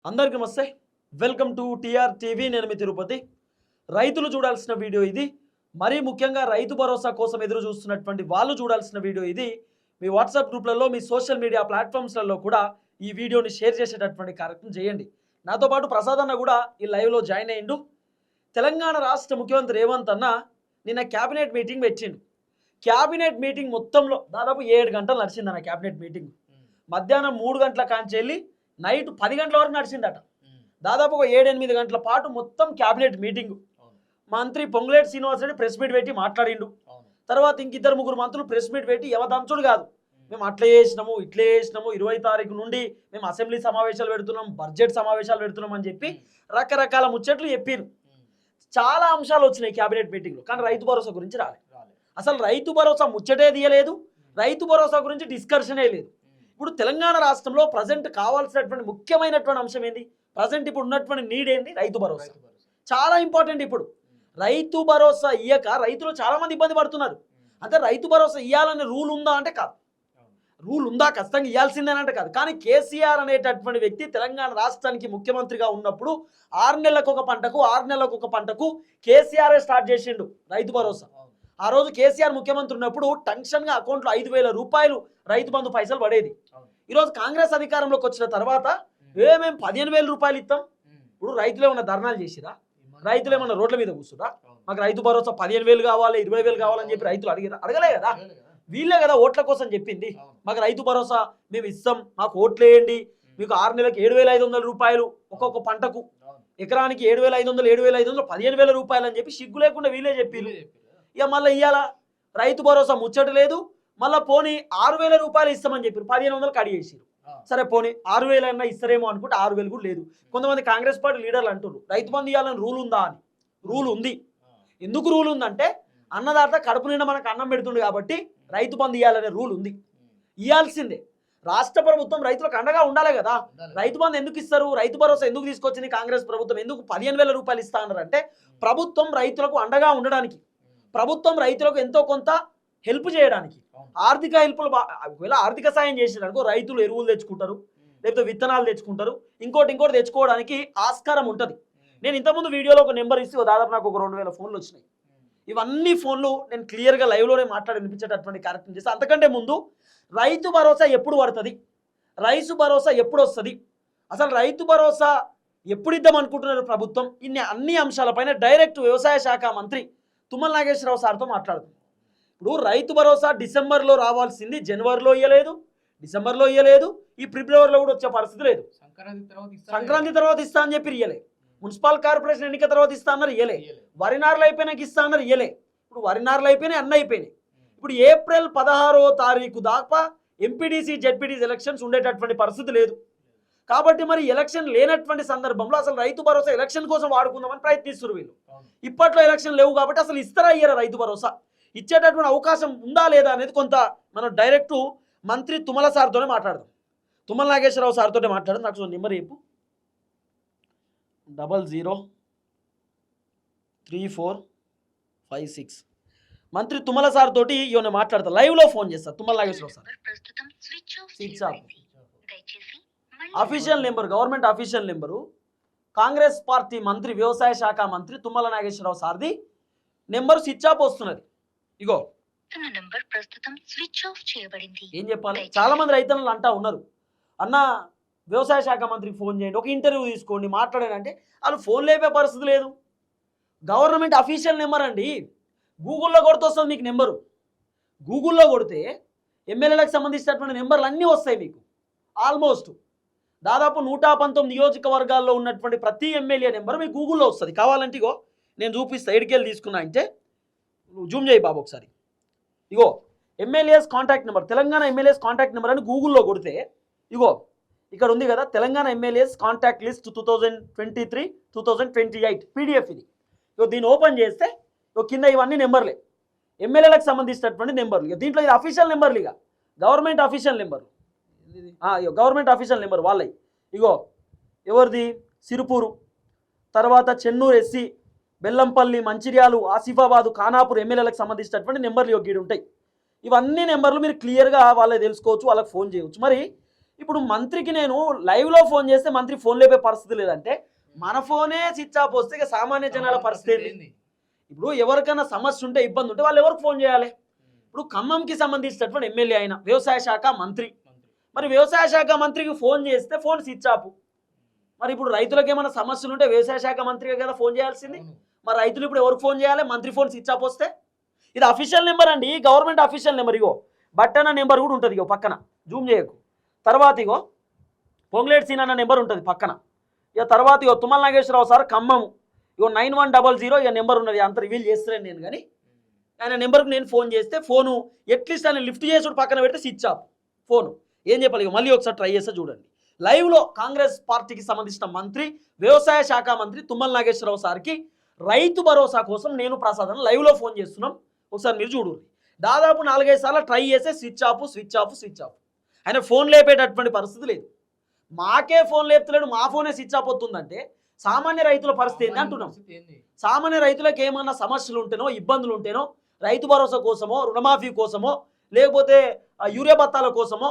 అందరికీ నమస్తే. Welcome to TR TV. నేను మీ తిరుపతి. రైతులు చూడాల్సిన వీడియో ఇది. మరీ ముఖ్యంగా రైతు భరోసా కోసం ఎదురు చూస్తున్నటువంటి వాళ్ళు చూడాల్సిన వీడియో ఇది. మీ వాట్సాప్ గ్రూప్లలో, మీ సోషల్ మీడియా ప్లాట్ఫామ్స్లలో కూడా ఈ వీడియోని షేర్ చేసేటటువంటి కార్యక్రమం చేయండి. నాతో పాటు ప్రసాద్ అన్న కూడా ఈ లైవ్లో జాయిన్ అయ్యిండు. తెలంగాణ రాష్ట్ర ముఖ్యమంత్రి రేవంత్ అన్న నిన్న క్యాబినెట్ మీటింగ్ పెట్టిండు. క్యాబినెట్ మీటింగ్ మొత్తంలో దాదాపు 7 గంటలు నడిచింది అన్న క్యాబినెట్ మీటింగ్. మధ్యాహ్నం 3 గంటల కాంచి వెళ్ళి నైట్ 10 గంటల వరకు నడిచిందట. దాదాపు ఒక 7-8 గంటల పాటు మొత్తం క్యాబినెట్ మీటింగ్. మంత్రి పొంగులేటి శ్రీనివాసరెడ్డి ప్రెస్ మీట్ పెట్టి మాట్లాడిండు. తర్వాత ఇంకిద్దరు ముగ్గురు మంత్రులు ప్రెస్ మీట్ పెట్టి యవదంచుడు కాదు, మేము అట్లా చేసినాము ఇట్లా చేసినాము, 20 తారీఖు నుండి మేము అసెంబ్లీ సమావేశాలు పెడుతున్నాం, బడ్జెట్ సమావేశాలు పెడుతున్నాం అని చెప్పి రకరకాల ముచ్చట్లు చెప్పారు. చాలా అంశాలు వచ్చినాయి క్యాబినెట్ మీటింగ్లో, కానీ రైతు భరోసా గురించి రాలేదు. అసలు రైతు భరోసా ముచ్చటే తీయలేదు, రైతు భరోసా గురించి డిస్కషనే లేదు. ఇప్పుడు తెలంగాణ రాష్ట్రంలో ప్రజెంట్ కావాల్సినటువంటి ముఖ్యమైనటువంటి అంశం ఏంది, ప్రజెంట్ ఇప్పుడు ఉన్నటువంటి నీడ్ ఏంది, రైతు భరోసా. చాలా ఇంపార్టెంట్. ఇప్పుడు రైతు భరోసా ఇయ్యక రైతులు చాలా మంది ఇబ్బంది పడుతున్నారు. అంటే రైతు భరోసా ఇవ్వాలనే రూల్ ఉందా అంటే కాదు, రూల్ ఉందా ఖచ్చితంగా ఇవ్వాల్సిందేనంటే కాదు. కానీ కేసీఆర్ అనేటటువంటి వ్యక్తి తెలంగాణ రాష్ట్రానికి ముఖ్యమంత్రిగా ఉన్నప్పుడు 6 నెలలకు ఒక పంటకు 6 నెలలకు ఒక పంటకు కేసీఆర్ స్టార్ట్ చేసిండు రైతు భరోసా. ఆ రోజు కేసీఆర్ ముఖ్యమంత్రి ఉన్నప్పుడు టెన్షన్గా అకౌంట్లో 5,000 రూపాయలు రైతు బంధు పైసలు పడేది. ఈరోజు కాంగ్రెస్ అధికారంలోకి వచ్చిన తర్వాత మేము 15,000 రూపాయలు ఇస్తాం. ఇప్పుడు రైతులు ఏమన్నా ధర్నాలు చేసిరా, రైతులు ఏమన్నా రోడ్ల మీద కూర్చురా, మాకు రైతు భరోసా 15,000 కావాలి 20,000 కావాలని చెప్పి రైతులు అడగలే కదా. వీళ్ళే కదా ఓట్ల కోసం చెప్పింది, మాకు రైతు భరోసా మేము ఇస్తాం, మాకు ఓట్లు వేయండి, మీకు 6 నెలలకు 7,500 రూపాయలు ఒక్కొక్క పంటకు, ఎకరానికి 7,500 7,500 15,000 రూపాయలు అని చెప్పి సిగ్గు లేకుండా వీళ్ళే చెప్పిళ్ళు. ఇక మళ్ళీ ఇవాళ రైతు భరోసా ముచ్చట లేదు, మళ్ళీ పోనీ 6,000 రూపాయలు ఇస్తామని చెప్పారు, 1,500 కడిగేసారు. సరే పోనీ 6,000 అయినా ఇస్తారేమో అనుకుంటే 6,000 కూడా లేదు. కొంతమంది కాంగ్రెస్ పార్టీ లీడర్లు అంటున్నారు రైతు బంధు ఇవ్వాలని రూల్ ఉందా అని. రూల్ ఉంది. ఎందుకు రూల్ ఉందంటే అన్నదాత కడుపు నిండా మనకు అన్నం పెడుతుంది కాబట్టి రైతు బంధు ఇవ్వాలనే రూల్ ఉంది. ఇవ్వాల్సిందే. రాష్ట్ర ప్రభుత్వం రైతులకు అండగా ఉండాలి కదా. రైతు బంధు ఎందుకు ఇస్తారు, రైతు భరోసా ఎందుకు తీసుకొచ్చింది కాంగ్రెస్ ప్రభుత్వం, ఎందుకు 15,000 రూపాయలు ఇస్తా అన్నారంటే ప్రభుత్వం రైతులకు అండగా ఉండడానికి, ప్రభుత్వం రైతులకు ఎంతో కొంత హెల్ప్ చేయడానికి, ఆర్థిక హెల్ప్లు. ఒకవేళ ఆర్థిక సాయం చేసినారనుకో రైతులు ఎరువులు తెచ్చుకుంటారు, లేకపోతే విత్తనాలు తెచ్చుకుంటారు, ఇంకోటి తెచ్చుకోవడానికి ఆస్కారం ఉంటుంది. నేను ఇంతకుముందు వీడియోలో ఒక నెంబర్ ఇస్తే దాదాపు నాకు ఒక 2,000 ఫోన్లు వచ్చినాయి. ఇవన్నీ ఫోన్లు నేను క్లియర్గా లైవ్లోనే మాట్లాడి వినిపించేటటువంటి కార్యక్రమం చేస్తాను. అంతకంటే ముందు రైతు భరోసా ఎప్పుడు పడుతుంది, రైతు భరోసా ఎప్పుడు వస్తుంది, అసలు రైతు భరోసా ఎప్పుడు ఇద్దాం అనుకుంటున్నారు ప్రభుత్వం, అన్ని అంశాలపైన డైరెక్ట్ వ్యవసాయ శాఖ మంత్రి తుమ్మల నాగేశ్వరరావు సార్తో మాట్లాడుతుంది. ఇప్పుడు రైతు భరోసా డిసెంబర్లో రావాల్సింది జనవరిలో ఇవ్వలేదు, డిసెంబర్లో ఇవ్వలేదు, ఈ ఫిబ్రవరిలో కూడా వచ్చే పరిస్థితి లేదు. సంక్రాంతి తర్వాత ఇస్తా అని చెప్పి ఇయ్యలే, మున్సిపల్ కార్పొరేషన్ ఎన్నిక తర్వాత ఇస్తా అన్నారు ఇయ్యలే, వరి నారులు అయిపోయినాక ఇస్తా అన్నారు ఇయ్యలే. ఇప్పుడు వరి నారులు అయిపోయినాయి, అన్నీ అయిపోయినాయి. ఇప్పుడు ఏప్రిల్ 16వ తారీఖు దాకా ఎంపీటీసీ జెడ్పీటీసీ ఎలక్షన్స్ ఉండేటటువంటి పరిస్థితి లేదు. కాబట్టి మరి ఎలక్షన్ లేనటువంటి సందర్భంలో అసలు రైతు భరోసా ఎలక్షన్ కోసం వాడుకుందామని ప్రయత్నిస్తున్నారు వీళ్ళు. ఇప్పట్లో ఎలక్షన్ లేవు కాబట్టి అసలు ఇస్తారా ఇయ్యరా రైతు భరోసా, ఇచ్చేటటువంటి అవకాశం ఉందా లేదా అనేది కొంత మనం డైరెక్ట్ మంత్రి తుమ్మల సార్తోనే మాట్లాడదాం. తుమ్మల నాగేశ్వరరావు సార్తోనే మాట్లాడదాం. నాకు నెంబర్ చెప్పు, 003456. మంత్రి తుమ్మల సార్ తోటి ఇవన్న మాట్లాడతా, లైవ్లో ఫోన్ చేస్తా. Tummala Nageswara Rao sir switch off. Official number, government official number, Congress party మంత్రి వ్యవసాయ శాఖ మంత్రి తుమ్మల నాగేశ్వరరావు సార్ది నెంబరు స్విచ్ ఆఫ్ వస్తున్నది. ఇగో ఏం చెప్పాలి, చాలా మంది రైతులు అంటా ఉన్నారు, అన్న వ్యవసాయ శాఖ మంత్రికి ఫోన్ చేయండి, ఒక ఇంటర్వ్యూ తీసుకోండి, మాట్లాడానంటే వాళ్ళు ఫోన్ లేపే పరిస్థితి లేదు. గవర్నమెంట్ అఫీషియల్ నెంబర్ అండి, గూగుల్లో కొడితే వస్తుంది మీకు నెంబరు. గూగుల్లో కొడితే ఎమ్మెల్యేలకు సంబంధించినటువంటి నెంబర్లు అన్నీ వస్తాయి మీకు. ఆల్మోస్ట్ దాదాపు 119 నియోజకవర్గాల్లో ఉన్నటువంటి ప్రతి ఎమ్మెల్యే నెంబర్ మీకు గూగుల్లో వస్తుంది. కావాలంటే ఇగో నేను చూపిస్తా, ఎడికెళ్ళి తీసుకున్నా అంటే జూమ్ చేయి బాబు ఒకసారి. ఇగో MLAs contact number, Telangana MLAs contact number అని గూగుల్లో కొడితే ఇగో ఇక్కడ ఉంది కదా, Telangana MLAs contact list 2023-2028 PDF ఇది. ఇగో దీన్ని ఓపెన్ చేస్తే ఇగో కింద ఇవన్నీ నెంబర్లే, ఎమ్మెల్యేలకు సంబంధించినటువంటి నెంబర్లు. ఇక దీంట్లో ఇది అఫీషియల్ నెంబర్లు, ఇక government official number, government official number వాళ్ళవి. ఇగో ఎవరిది, సిరుపూరు, తర్వాత చెన్నూరు ఎస్సీ, బెల్లంపల్లి, మంచిర్యాలు, ఆసిఫాబాదు, ఖానాపూర్ ఎమ్మెల్యేలకు సంబంధించినటువంటి నెంబర్లు గీడు ఉంటాయి. ఇవన్నీ నెంబర్లు మీరు క్లియర్గా వాళ్ళకి తెలుసుకోవచ్చు, వాళ్ళకి ఫోన్ చేయవచ్చు. మరి ఇప్పుడు మంత్రికి నేను లైవ్లో ఫోన్ చేస్తే మంత్రి ఫోన్ లేపే పరిస్థితి లేదంటే మన ఫోనే స్విచ్ ఆఫ్ వస్తే ఇక సామాన్య జనాల పరిస్థితి ఏంది? ఇప్పుడు ఎవరికైనా సమస్య ఉంటే ఇబ్బంది ఉంటే వాళ్ళు ఎవరికి ఫోన్ చేయాలి? ఇప్పుడు ఖమ్మంకి సంబంధించినటువంటి ఎమ్మెల్యే అయిన వ్యవసాయ శాఖ మంత్రి, మరి వ్యవసాయ శాఖ మంత్రికి ఫోన్ చేస్తే ఫోన్ స్విచ్ ఆఫ్. మరి ఇప్పుడు రైతులకు ఏమైనా సమస్యలు ఉంటే వ్యవసాయ శాఖ మంత్రిగా కదా ఫోన్ చేయాల్సింది. మరి రైతులు ఇప్పుడు ఎవరికి ఫోన్ చేయాలి? మంత్రి ఫోన్ స్విచ్ ఆఫ్ వస్తే. ఇది అఫీషియల్ నెంబర్ అండి, గవర్నమెంట్ అఫీషియల్ నెంబర్. ఇగో బట్టన నెంబర్ కూడా ఉంటుంది, ఇగో పక్కన జూమ్ చేయకు. తర్వాత ఇగో పొంగులేటి సీన్ అన్న నెంబర్ ఉంటుంది పక్కన. ఇక తర్వాత ఇగో తుమ్మల నాగేశ్వరరావు సార్ ఖమ్మం, ఇగో 9100 ఇక నెంబర్ ఉన్నది. అంత రివీల్ చేస్తున్నాను నేను, కానీ ఆయన నెంబర్కి నేను ఫోన్ చేస్తే ఫోను అట్లీస్ట్ ఆయన లిఫ్ట్ చేసుడు పక్కన పెడితే స్విచ్ ఆఫ్ ఫోను. ఏం చెప్పాలి? ఇక మళ్ళీ ఒకసారి ట్రై చేస్తే చూడండి. లైవ్లో కాంగ్రెస్ పార్టీకి సంబంధించిన మంత్రి, వ్యవసాయ శాఖ మంత్రి తుమ్మల నాగేశ్వరరావు సార్కి రైతు భరోసా కోసం నేను ప్రసాదం లైవ్లో ఫోన్ చేస్తున్నాం. ఒకసారి మీరు చూడండి. దాదాపు 4-5 సార్లు ట్రై చేస్తే switch off switch off switch off. ఆయన ఫోన్ లేపేటటువంటి పరిస్థితి లేదు. మాకే ఫోన్ లేపుతలేడు, మా ఫోనే స్విచ్ ఆఫ్ అవుతుందంటే సామాన్య రైతుల పరిస్థితి ఏంటి అంటున్నాం. సామాన్య రైతులకు ఏమన్నా సమస్యలు ఉంటేనో, ఇబ్బందులు ఉంటేనో, రైతు భరోసా కోసమో, రుణమాఫీ కోసమో, లేకపోతే యూరియా బత్తాల కోసమో,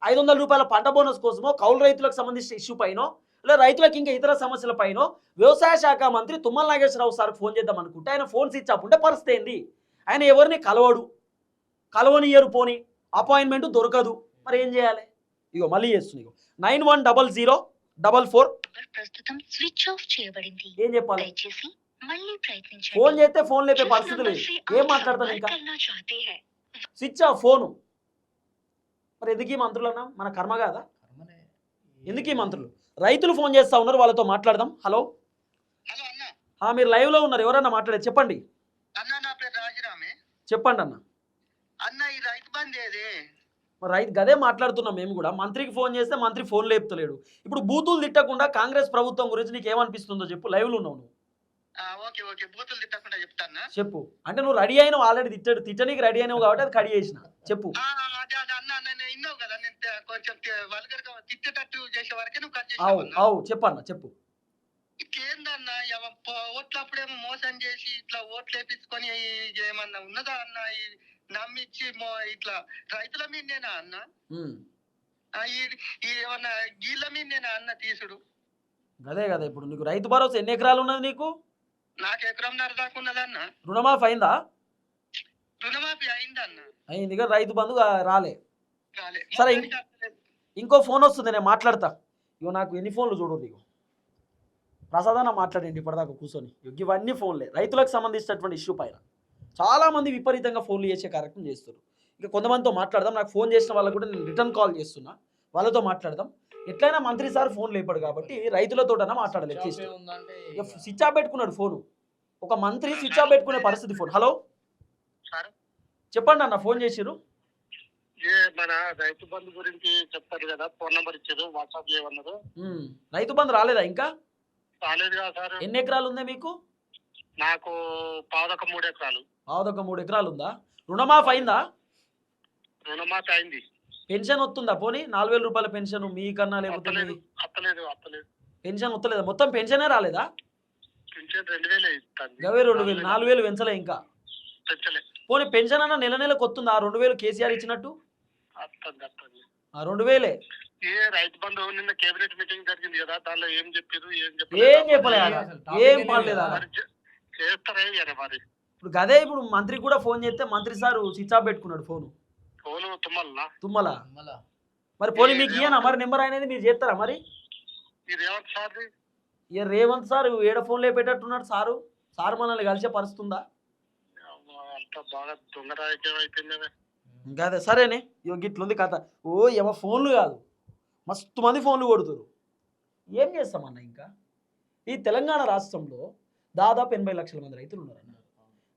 500 రూపాయల పంట బోనస్ కోసమో, కౌలు రైతులకు సంబంధించిన ఇష్యూ పైనో, లేదా రైతులకు ఇంకా ఇతర సమస్యల పైనో వ్యవసాయ శాఖ మంత్రి తుమ్మల నాగేశ్వరరావు సార్ ఫోన్ చేద్దాం అనుకుంటే ఆయన ఫోన్ స్విచ్ ఆఫ్ ఉంటే పరిస్థితి ఏంది? ఆయన ఎవరిని కలవనియరు, పోని అపాయింట్మెంట్ దొరకదు. మరి ఏం చేయాలి? ఇగో మళ్ళీ చేస్తుంది. 910044 ప్రస్తుతం స్విచ్ ఆఫ్ చేయబడింది. ఏం చెప్పాలి? దయచేసి మళ్ళీ ప్రయత్నించండి. ఫోన్ చేస్తే ఫోన్ లేపే పరిస్థితి లేదు. ఏం మాట్లాడతాను ఇంకా? Switch off phone. మరి ఎందుకు ఈ మంత్రులన్నా? మన కర్మ కాదా? ఎందుకు ఈ మంత్రులు? రైతులు ఫోన్ చేస్తా ఉన్నారు, వాళ్ళతో మాట్లాడదాం. హలో అన్న, మీరు లైవ్లో ఉన్నారు, ఎవరన్నా మాట్లాడేది చెప్పండి. అన్న నా పేరు రాజరామే. చెప్పండి అన్న. అన్న ఈ రైతు బంద్ ఏది? మరి రైతు గదే మాట్లాడుతున్నాం మేము కూడా. మంత్రికి ఫోన్ చేస్తే మంత్రి ఫోన్ లేపుతలేడు. ఇప్పుడు బూతులు తిట్టకుండా కాంగ్రెస్ ప్రభుత్వం గురించి నీకు ఏమనిపిస్తుందో చెప్పు. లైవ్లో ఉన్నావు నువ్వు. ఓకే ఓకే, బూతులు తిట్టకుండా చెప్తానా? చెప్పు. అంటే నువ్వు రెడీ అయినావు, ఆల్రెడీ తిట్టనీకి రెడీ అయినావు కాబట్టి అది కడి చేసిన. చెప్పు. అదే అదే అన్న, నేను విన్నావు కదా, నేను కొంచెం వల్గర్ గా తిట్టేటట్టు చేసే వరకే నువ్వు కట్ అవు చేసావు. అవు చెప్పన్న చెప్పు. ఇట్లేందన్న, ఓట్లప్పుడేమో మోసం చేసి ఇట్లా ఓట్లు వేపించుకొని ఏమన్నా ఉన్నదా అన్న? నమ్మిచ్చి ఇట్లా రైతుల మీదేనా అన్న? ఏమన్నా గీళ్ళ మీదేనా అన్న తీసుడు? అదే కదా. ఇప్పుడు నీకు రైతు భరోసా ఎన్ని ఎకరాలు ఉన్నది నీకు? నాకు ఎకరంన్నర దాకా ఉన్నదన్న. రుణమాఫీ అయిందా? రుణమాఫీ అయిందన్న. అయింది కానీ రైతు బంధు రాలే. రాలే. సరే, ఇంకో ఫోన్ వస్తుంది, నేను మాట్లాడతా. ఇగో నాకు ఎన్ని ఫోన్లు చూడదు. ఇగో ప్రసాదాన మాట్లాడండి ఇప్పటిదాకా కూర్చొని. ఇవన్నీ ఫోన్లే రైతులకు సంబంధించినటువంటి ఇష్యూ పైన. చాలామంది విపరీతంగా ఫోన్లు చేసే కార్యక్రమం చేస్తారు. ఇక కొంతమందితో మాట్లాడదాం. నాకు ఫోన్ చేసిన వాళ్ళకు కూడా నేను రిటర్న్ కాల్ చేస్తున్నా, వాళ్ళతో మాట్లాడదాం. ఎట్లయినా మంత్రి సార్ ఫోన్ లేపాడు కాబట్టి రైతులతోటైనా మాట్లాడాలి. అట్లీస్ట్ ఇక స్విచ్ ఆఫ్ పెట్టుకున్నాడు ఫోను. ఒక మంత్రి స్విచ్ ఆఫ్ పెట్టుకునే పరిస్థితి ఫోన్. హలో చెప్పండి అన్న, ఫోన్ చేసిరు. మన రైతు బంధు గురించి చెప్తారు కదా, ఫోన్ నెంబర్ ఇచ్చారు, వాట్సాప్ చేయమన్నారు. రైతు బంధు రాలేదా ఇంకా? రాలేదు కదా సార్. ఎన్ని ఎకరాలు ఉంది మీకు? నాకు పావుదొక 3 ఎకరాలు. పావుదొక 3 ఎకరాలు ఉందా? రుణమాఫీ అయిందా? రుణమాఫీ అయింది. పెన్షన్ వస్తుందా? పోనీ 4000 రూపాయల పెన్షన్ మీకన్నా లేకపోతే అత్తలేదు. పెన్షన్ వస్తలేదా? మొత్తం పెన్షనే రాలేదా? పెన్షన్ 2000 ఇస్తాను. 2000 4000 పెంచలే ఇంకా? పెంచలే. పోనీ పెన్షన్ అన్న నెల నెలకు వస్తుందా? 2000 కేసీఆర్ ఇచ్చినట్టు 2000. ఏ రైతు బంధు నిన్న కేబినెట్ మీటింగ్ జరిగింది కదా, దానిలో ఏం చెప్పారు? ఏం చెప్పలే, ఏం పడలేదా? చేస్తారే మరి. ఇప్పుడు గదే. ఇప్పుడు మంత్రికి కూడా ఫోన్ చేస్తే మంత్రి సార్ స్విచ్ ఆఫ్ పెట్టుకున్నాడు ఫోను. తుమ్మల. మరి పోనీ మీకు ఇయ్యనా మరి నెంబర్ అనేది? మీరు చేస్తారా మరి? రేవంత్ సార్ ఏడ ఫోన్ లేపేటట్టున్నాడు సారు. సార్ మనల్ని కలిసే పరిస్థితుందా? ఇంకా అదే సరేనే. గిట్లుంది కథ. ఓ ఏమో ఫోన్లు కాదు, మస్తు మంది ఫోన్లు కొడుతురు. ఏం చేస్తామన్న? ఇంకా ఈ తెలంగాణ రాష్ట్రంలో దాదాపు 80 లక్షల మంది రైతులు ఉన్నారన్న.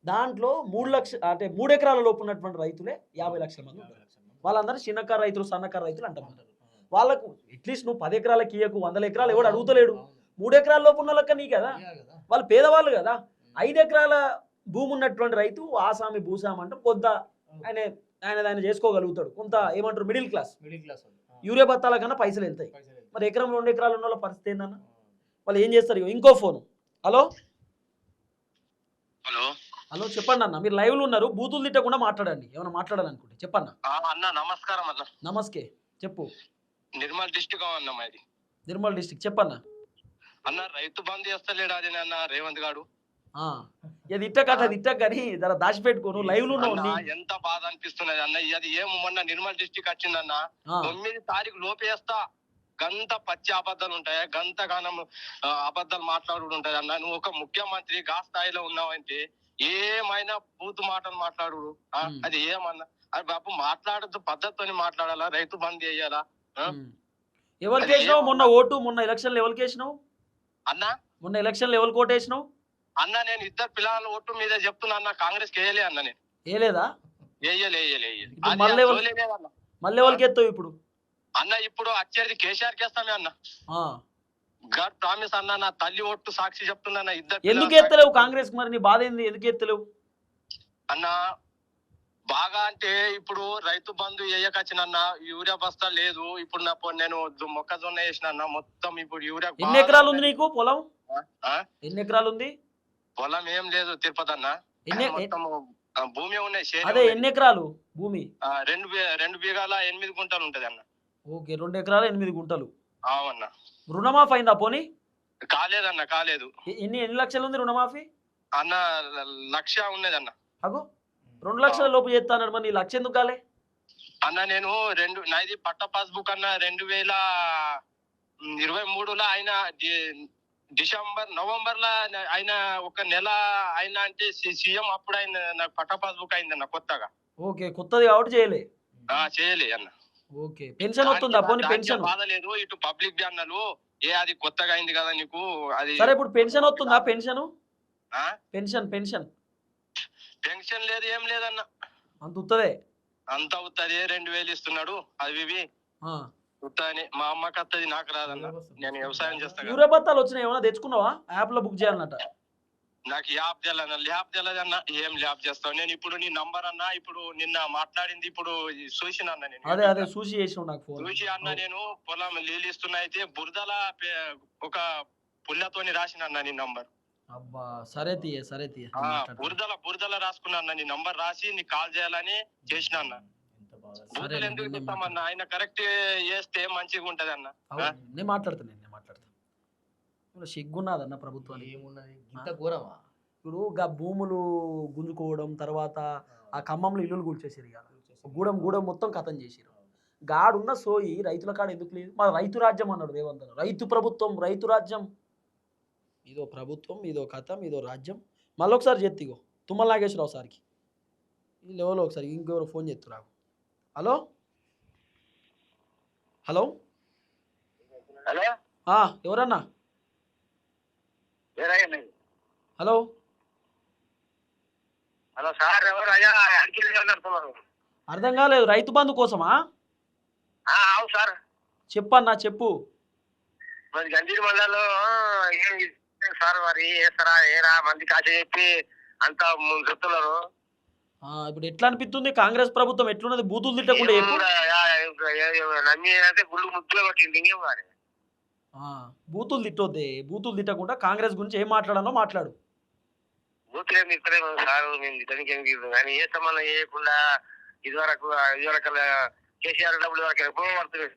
దాంట్లో 3 ఎకరాల లోపు ఉన్నటువంటి రైతులే 50 లక్షల మంది ఉన్నారు. వాళ్ళందరూ చిన్నకారు రైతులు, సన్నకారు రైతులు అంటారు. వాళ్ళకు అట్లీస్ట్ నువ్వు 10 ఎకరాలకి ఇయ్యకు, 100 ఎకరాలు ఎవడు అడుగుతలేడు. 3 ఎకరాల లోపు ఉన్న లెక్క నీ కదా, వాళ్ళు పేదవాళ్ళు కదా. 5 ఎకరాల భూమి ఉన్నటువంటి రైతు ఆసామి భూసామి అంటే పొద్దు ఆయన చేసుకోగలుగుతాడు. కొంత ఏమంటారు మిడిల్ క్లాస్. యూరియా బత్తాల కన్నా పైసలు వెళ్తాయి. మరి ఎకరం 2 ఎకరాలు ఉన్న వాళ్ళ పరిస్థితి ఏందన్న? వాళ్ళు ఏం చేస్తారు? ఇంకో ఫోను. హలో హలో చెప్పండి అన్న, మీరు లైవ్లో ఉన్నారు, బూతులు తిట్టకుండా మాట్లాడండి. ఏమైనా మాట్లాడాలనుకుంటే చెప్పన్న. నమస్కారం అన్న. నమస్తే, చెప్పు. నిర్మల్ డిస్టిక్ అన్న మాది. నిర్మల్ డిస్టిక్ చెప్పన్నా. అన్న రైతు బంద్ చేస్తలేడు అది అన్న రేవంత్ గారు. ఇది ఇట్ట కథ ఇట్ట కానీ జర దాచిపెట్టుకోను లైవ్ లో అన్న ఎంత బాధ అనిపిస్తున్నది అన్న. అది ఏం మొన్న నిర్మల్ డిస్టిక్ వచ్చిందన్న 9 తారీఖు లోపేస్తా. గంత పచ్చి అబద్ధాలు ఉంటాయా, గంత గానం అబద్ధాలు మాట్లాడు ఉంటాయి అన్న. నువ్వు ఒక ముఖ్యమంత్రి గా స్థాయిలో ఉన్నావంటే ఏమైనా బూతు మాటలు మాట్లాడు. అది ఏమన్నా అది బాబు మాట్లాడద్దు, పద్ధతితో మాట్లాడాలా, రైతు బంద్ చేయాలా. ఎవరికి వేసినావు మొన్న ఓటు? మొన్న ఎలక్షన్ ఎవరికి వేసినావు అన్న? మొన్న ఎలక్షన్ ఎవరికి ఓటు వేసినావు అన్న? నేను 2 పిల్లల ఓటు మీద చెప్తున్నా అన్న, కాంగ్రెస్ కి వేయలే అన్న. నేను వేయలేదా? మళ్ళీ ఎవరికి ఎత్తావు ఇప్పుడు అన్న? ఇప్పుడు వచ్చేది కేసీఆర్ కేస్తామే అన్న. గాడ్ ప్రామిస్ అన్న. నా తల్లి ఓటు సాక్షి చెప్తున్నా. 2 ఎందుకు ఎత్తలేవు కాంగ్రెస్? మరి నీ బాధ ఏంది, ఎందుకు ఎత్తలేవు అన్న? బాగా అంటే ఇప్పుడు రైతు బంధు వేయకొచ్చినన్న, యూరియా బస్తా లేదు. ఇప్పుడు నేను మొక్కజొన్న వేసిన అన్న, మొత్తం ఇప్పుడు యూరియా. ఎన్ని ఎకరాలు ఉంది నీకు పొలం? ఎన్ని ఎకరాలు ఉంది పొలం? ఏం లేదు తిరుపతి అన్న, మొత్తం భూమి ఉన్నాయి. అదే ఎన్ని ఎకరాలు భూమి? 2 బీగాల 8 గుంటలు ఉంటది అన్న. ఓకే, 2 ఎకరాలు 8 గుంటలు. అవునన్న. రుణమాఫీ అయిందా పోనీ? కాలేదన్న, కాలేదు. ఎన్ని లక్షలు ఉంది రుణమాఫీ అన్న? 1,00,000 ఉన్నది అన్న. అగో 2 లక్షల లోపు చేస్తాను. మరి నీ 1,00,000 ఎందుకు కాలే అన్న? నేను నాది పట్ట పాస్బుక్ అన్న 2023లో ఆయన నవంబర్ లో ఆయన 1 నెల అయినా అంటే సీఎం అప్పుడు ఆయన నాకు పట్ట పాస్బుక్ అయిందన్న కొత్తగా. ఓకే, కొత్తది కాబట్టి చేయలే అన్న. ఓకే, పెన్షన్ వస్తుందా పోనీ? పెన్షన్ బాధ లేదు. ఇటు పబ్లిక్ అన్నలు అది కొత్తగా అయింది కదా నీకు అది. సరే, ఇప్పుడు పెన్షన్ వస్తుందా? పెన్షన్ పెన్షన్ పెన్షన్ లేదు, ఏం లేదన్న. అంత ఉత్తదే? అంత ఉత్తది. 2,000 ఇస్తున్నాడు. అవి ఉత్తని. మా అమ్మకి వస్తుంది, నాకు రాదన్న. నేను వ్యవసాయం చేస్తాను. యూరియా బత్తాలు వచ్చినాయి, ఏమైనా తెచ్చుకున్నావా? యాప్ లో బుక్ చేయాలన్నట. నాకు యాప్ తెలియదన్న. ఏం ల్యాబ్ చేస్తావు? నేను ఇప్పుడు నీ నంబర్ అన్న, ఇప్పుడు నిన్న మాట్లాడింది ఇప్పుడు చూసిన అన్న. నేను అదే చూసి చేసిన నాకు ఫోన్ చూసి అన్న. నేను పొలం నీళ్ళు ఇస్తున్నా అయితే బురదల ఒక పుల్లతోని రాసిన అన్న నీ నంబర్. అబ్బా, సరే తీయ. బురదల రాసుకున్నా అన్న. నీ నంబర్ రాసి నీకు కాల్ చేయాలని చేసిన అన్న. బూతులు ఎందుకు చెప్తామన్న? ఆయన కరెక్ట్ చేస్తే మంచిగా ఉంటది అన్న. నేను మాట్లాడతాను సిగ్గున్నదన్న ప్రభుత్వానికి. ఏమున్నది ఇంత ఘోరమా? ఇప్పుడు భూములు గుంజుకోవడం, తర్వాత ఆ ఖమ్మంలో ఇల్లులు కూల్చేసారు. ఇక గూడెం మొత్తం కథం చేసారు. గాడున్న సోయి రైతుల కాడ ఎందుకు లేదు? మా రైతు రాజ్యం అన్నాడు రేవంత్. రైతు ప్రభుత్వం, రైతు రాజ్యం. ఇదో ప్రభుత్వం, ఇదో కథం, ఇదో రాజ్యం. మళ్ళీ ఒకసారి చెత్తిగో తుమ్మల నాగేశ్వరరావు సార్కి ఈ లెవెల్లో ఒకసారి ఇంకెవరో ఫోన్ చేస్తున్నారు. హలో ఎవరన్నా? హలో సార్, ఎవరు అయ్యా? అర్థం కాలేదు. రైతు బంధు కోసమా? అవును సార్. చెప్పన్నా, చెప్పు. మరి గంజీడి మండలంలో సార్ మరి వేస్తారా ఏరా మంది కాశ చెప్పి అంతా చెప్తున్నారు. ఇప్పుడు ఎట్లా అనిపిస్తుంది కాంగ్రెస్ ప్రభుత్వం? ఎట్లున్నది? బూతులు తిట్టకుండా నమ్మి అంటే గుళ్ళు ముద్దులో పట్టింది. ఇంకేం కానీ బూతులు తిట్టొద్దే. బూతులు తిట్టకుండా కాంగ్రెస్ గురించి ఏం మాట్లాడాలో మాట్లాడు. బూతులు ఏం తిట్టలేము సార్, మేము తిట్టడానికి ఏం తీరు కానీ ఏ సంబంధం చేయకుండా ఇదివరకు కేసీఆర్ డబ్బులు ఎప్పుడు పడుతుంది?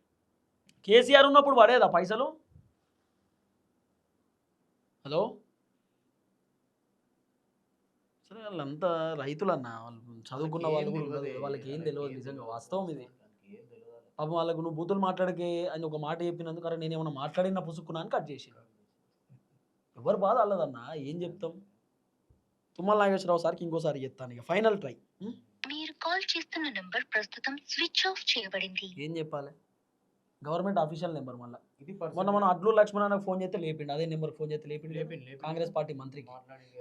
కేసీఆర్ ఉన్నప్పుడు పడేదా పైసలు? హలో, సరే వాళ్ళంతా రైతులన్నా, వాళ్ళు చదువుకున్న వాళ్ళు కూడా ఉండదు, వాళ్ళకి ఏం తెలియదు. నిజంగా వాస్తవం ఇది. పాపం వాళ్ళకు నువ్వు బూతులు మాట్లాడకే అని ఒక మాట చెప్పినందుకు అరే నేను ఏమన్నా మాట్లాడినా పుసుక్కున్నా అని కట్ చేసి. ఎవరు బాధ అల్లదన్నా, ఏం చెప్తాం? తుమ్మల నాగేశ్వరరావు సార్కి ఇంకోసారి చెప్తాను, ఇక ఫైనల్ ట్రై. మీరు కాల్ చేస్తున్న నంబర్ ప్రస్తుతం స్విచ్ ఆఫ్ చేయబడింది. ఏం చెప్పాలి? Government official number. మళ్ళీ మొన్న మనం అడ్లు లక్ష్మణ్ ఫోన్ చేస్తే లేపిండు, అదే నెంబర్ ఫోన్ చేస్తే లేపిండు కాంగ్రెస్ పార్టీ మంత్రికి.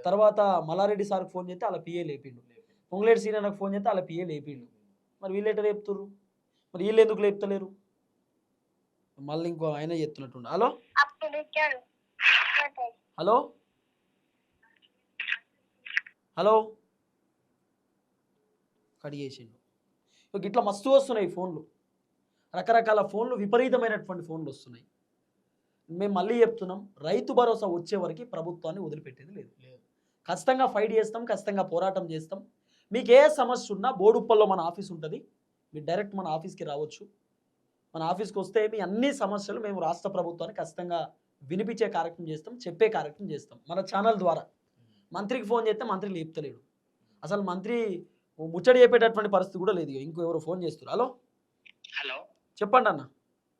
తర్వాత మల్లారెడ్డి సార్కి ఫోన్ చేస్తే అలా పిఏ లేపిండు. పొంగులేటి సీనియర్కి ఫోన్ చేస్తే అలా పిఏ లేపిండు. మరి వీళ్ళు ఎట్లా లేపుతుర్రు? మరి వీళ్ళు ఎందుకు లేపుతలేరు? మళ్ళీ ఇంకో ఆయన చెప్తున్నట్టుండు. హలో హలో హలో కడిగేసిండు. ఇట్లా మస్తు వస్తున్నాయి ఫోన్లు, రకరకాల ఫోన్లు, విపరీతమైనటువంటి ఫోన్లు వస్తున్నాయి. మేము మళ్ళీ చెప్తున్నాం, రైతు భరోసా వచ్చే వరకు ప్రభుత్వాన్ని వదిలిపెట్టేది లేదు. ఖచ్చితంగా ఫైట్ చేస్తాం, ఖచ్చితంగా పోరాటం చేస్తాం. మీకు ఏ సమస్య ఉన్నా బోడుప్పల్లో మన ఆఫీస్ ఉంటుంది, మీరు డైరెక్ట్ మన ఆఫీస్కి రావచ్చు. మన ఆఫీస్కి వస్తే మీ అన్ని సమస్యలు మేము రాష్ట్ర ప్రభుత్వానికి ఖచ్చితంగా వినిపించే కార్యక్రమం చేస్తాం, చెప్పే కార్యక్రమం చేస్తాం మన ఛానల్ ద్వారా. మంత్రికి ఫోన్ చేస్తే మంత్రి లేపుతలేడు, అసలు మంత్రి ముచ్చడి చెప్పేటటువంటి పరిస్థితి కూడా లేదు. ఇంకో ఎవరు ఫోన్ చేస్తారు. హలో హలో చెప్పండి అన్న.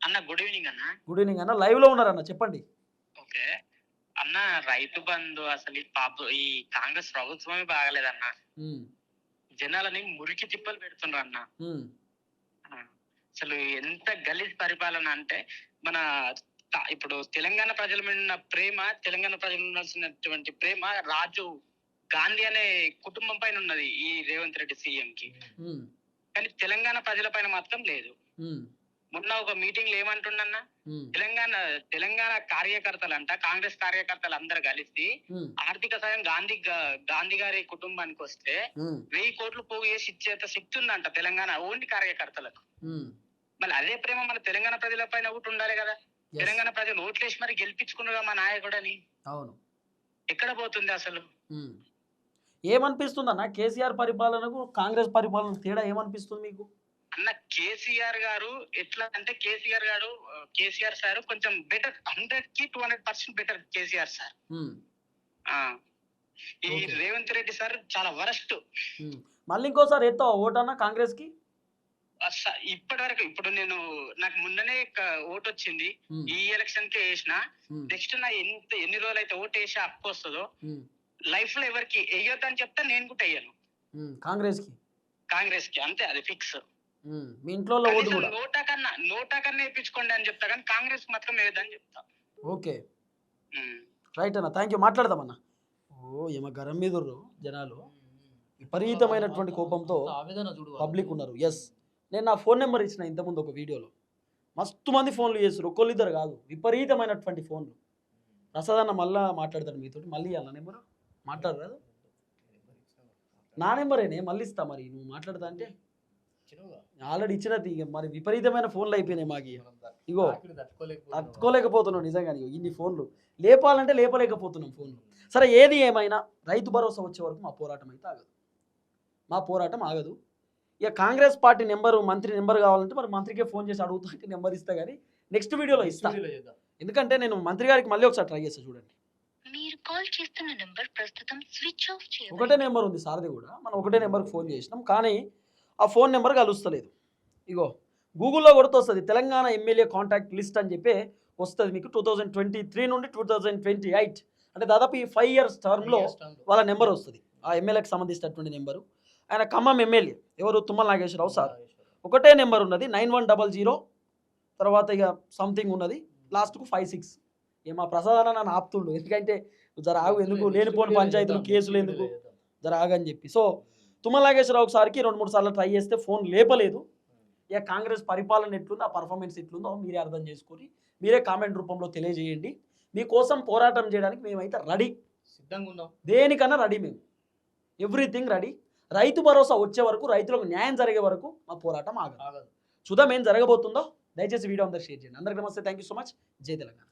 అన్న గుడ్ ఈవినింగ్ అన్న. గుడ్ ఈవినింగ్ అన్న, లైవ్లో ఉన్నారన్న, చెప్పండి. ఓకే అన్న, రైతు బంధు అసలు ఈ కాంగ్రెస్ ప్రభుత్వమే బాగలేదన్న. ఉమ్, జనాలని మురికి తిప్పలు పెడుతున్నారు అన్న. ఉమ్, అసలు ఎంత గలీజ్ పరిపాలన అంటే మన ఇప్పుడు తెలంగాణ ప్రజల మీద ఉన్న ప్రేమ, తెలంగాణ ప్రజలు ఉండాల్సినటువంటి ప్రేమ రాజీవ్ గాంధీ అనే కుటుంబం పైన ఉన్నది ఈ రేవంత్ రెడ్డి సీఎం కి. ఉమ్, కానీ తెలంగాణ ప్రజల పైన మాత్రం లేదు. ఉమ్, మొన్న ఒక మీటింగ్ లో ఏమంటున్నా, ఉమ్, తెలంగాణ కార్యకర్తలంట, కాంగ్రెస్ కార్యకర్తలు అందరు కలిసి ఉమ్, ఆర్థిక సాయం గాంధీ గారి కుటుంబానికి వస్తే ఉమ్, 1000 కోట్లు పోగు చేసి ఇచ్చేంత శక్తి ఉందంట తెలంగాణ ఓన్లీ కార్యకర్తలకు. ఉమ్, మళ్ళీ అదే ప్రేమ మన తెలంగాణ ప్రజల పైన ఒకటి ఉండాలి కదా. yes, తెలంగాణ ప్రజలు ఓట్లేసి మరి గెలిపించుకున్నారుగా మా నాయకుడని. అవును. ఎక్కడ పోతుంది అసలు? ఉమ్. ఏమనిపిస్తుంది అన్న కేసీఆర్ పరిపాలనకు కాంగ్రెస్ పరిపాలన తేడా ఏమనిపిస్తుంది మీకు? అన్న కేసీఆర్ గారు ఎట్లా అంటే, కేసీఆర్ సార్ కొంచెం బెటర్, 100కి 200% బెటర్ కేసీఆర్ సార్. ఉమ్, ఈ Okay. రేవంత్ రెడ్డి సార్ చాలా వరస్ట్. ఉమ్. మళ్ళీ ఇంకోసారి ఎత్తావా ఓటన్నా కాంగ్రెస్ కి? ఇప్పటి వరకు ఇప్పుడు నాకు మొన్ననే ఓటు వచ్చింది, ఉమ్, ఈ ఎలక్షన్ కే వేసిన. ఉమ్, నెక్స్ట్ నా ఎన్ని రోజులు అయితే ఓటు వేసి హక్కు వస్తుందో ఉమ్, లైఫ్ లో ఎవరికి వేయొద్దని చెప్తే నేను కూడా వేయను ఉమ్, కాంగ్రెస్ కి. కాంగ్రెస్ కి, అంతే, అది ఫిక్స్. ఉమ్, మీ ఇంట్లో ఓటు కూడా నోటా కన్నా వేయించుకోండి అని చెప్తా, కానీ కాంగ్రెస్ మాత్రం వేయొద్దని చెప్తా. ఓకే, ఉమ్. రైట్ అన్న, థ్యాంక్ యూ. మాట్లాడదామన్న. ఓ ఏమో గరం మీద జనాలు విపరీతమైనటువంటి కోపంతో పబ్లిక్ ఉన్నారు. ఎస్, నేను నా ఫోన్ నెంబర్ ఇచ్చిన ఇంతకుముందు ఒక వీడియోలో. మస్తు మంది ఫోన్లు చేస్తారు, ఒక్కళ్ళిద్దరు కాదు, విపరీతమైనటువంటి ఫోన్లు. ప్రసాద్ అన్న మళ్ళీ మాట్లాడతాడు మీతో, మళ్ళీ అన్న నెంబరు మాట్లాడరాదు. నా నెంబరేనే మళ్ళీ ఇస్తా, మరి నువ్వు మాట్లాడతా అంటే ఆల్రెడీ ఇచ్చినది. ఇక మరి విపరీతమైన ఫోన్లు అయిపోయినాయి మాకు. ఇగో తట్టుకోలేకపోతున్నాం నిజంగా. ఇన్ని ఫోన్లు లేపాలంటే లేపలేకపోతున్నాం ఫోన్లు. సరే, ఏది ఏమైనా రైతు భరోసా వచ్చే వరకు మా పోరాటం అయితే ఆగదు, మా పోరాటం ఆగదు. ఇక కాంగ్రెస్ పార్టీ నెంబరు, మంత్రి నెంబర్ కావాలంటే మరి మంత్రికే ఫోన్ చేసి అడుగుతా అంటే నెంబర్ ఇస్తా, కానీ నెక్స్ట్ వీడియోలో ఇస్తా. ఎందుకంటే నేను మంత్రి గారికి మళ్ళీ ఒకసారి ట్రై చేస్తా. చూడండి, మీరు కాల్ చేస్తున్న నంబర్ ప్రస్తుతం స్విచ్ ఆఫ్ చేయబడింది. ఒకటే నెంబర్ ఉంది సార్ది కూడా, మనం ఒకటే నెంబర్కి ఫోన్ చేసినాం, కానీ ఆ ఫోన్ నెంబర్ కలుస్తలేదు. ఇగో గూగుల్లో కొడితే వస్తుంది తెలంగాణ ఎమ్మెల్యే కాంటాక్ట్ లిస్ట్ అని చెప్పి వస్తుంది మీకు. 2023 నుండి 2028, అంటే దాదాపు ఈ 5 years టర్మ్లో వాళ్ళ నెంబర్ వస్తుంది, ఆ ఎమ్మెల్యేకి సంబంధించినటువంటి నెంబరు. ఆయన ఖమ్మం ఎమ్మెల్యే ఎవరు, తుమ్మల నాగేశ్వరరావు సార్. ఒకటే నెంబర్ ఉన్నది 9100, తర్వాత ఇక సంథింగ్ ఉన్నది లాస్ట్కు 56. మా ప్రసాదాన నన్ను ఆపుతుండు, ఎందుకంటే జర ఆగు, ఎందుకు లేనిపోని పంచాయతీలు కేసులు ఎందుకు, జర ఆగని చెప్పి. సో తుమ్మల నాగేశ్వరరావు సార్కి 2-3 సార్లు ట్రై చేస్తే ఫోన్ లేపలేదు. ఇక కాంగ్రెస్ పరిపాలన ఎట్లుందో, ఆ పర్ఫార్మెన్స్ ఎట్లుందో మీరే అర్థం చేసుకొని మీరే కామెంట్ రూపంలో తెలియజేయండి. మీకోసం పోరాటం చేయడానికి మేమైతే రెడీ, సిద్ధంగా ఉన్నాం, దేనికన్నా రెడీ, మేము ఎవ్రీథింగ్ రెడీ. రైతు భరోసా వచ్చే వరకు, రైతులకు న్యాయం జరిగే వరకు మా పోరాటం ఆగదు. చూద్దాం ఏం జరగబోతుందో. దయచేసి వీడియో అందరూ షేర్ చేయండి. అందరికీ నమస్తే, థ్యాంక్ యూ సో మచ్. జై తెలంగాణ.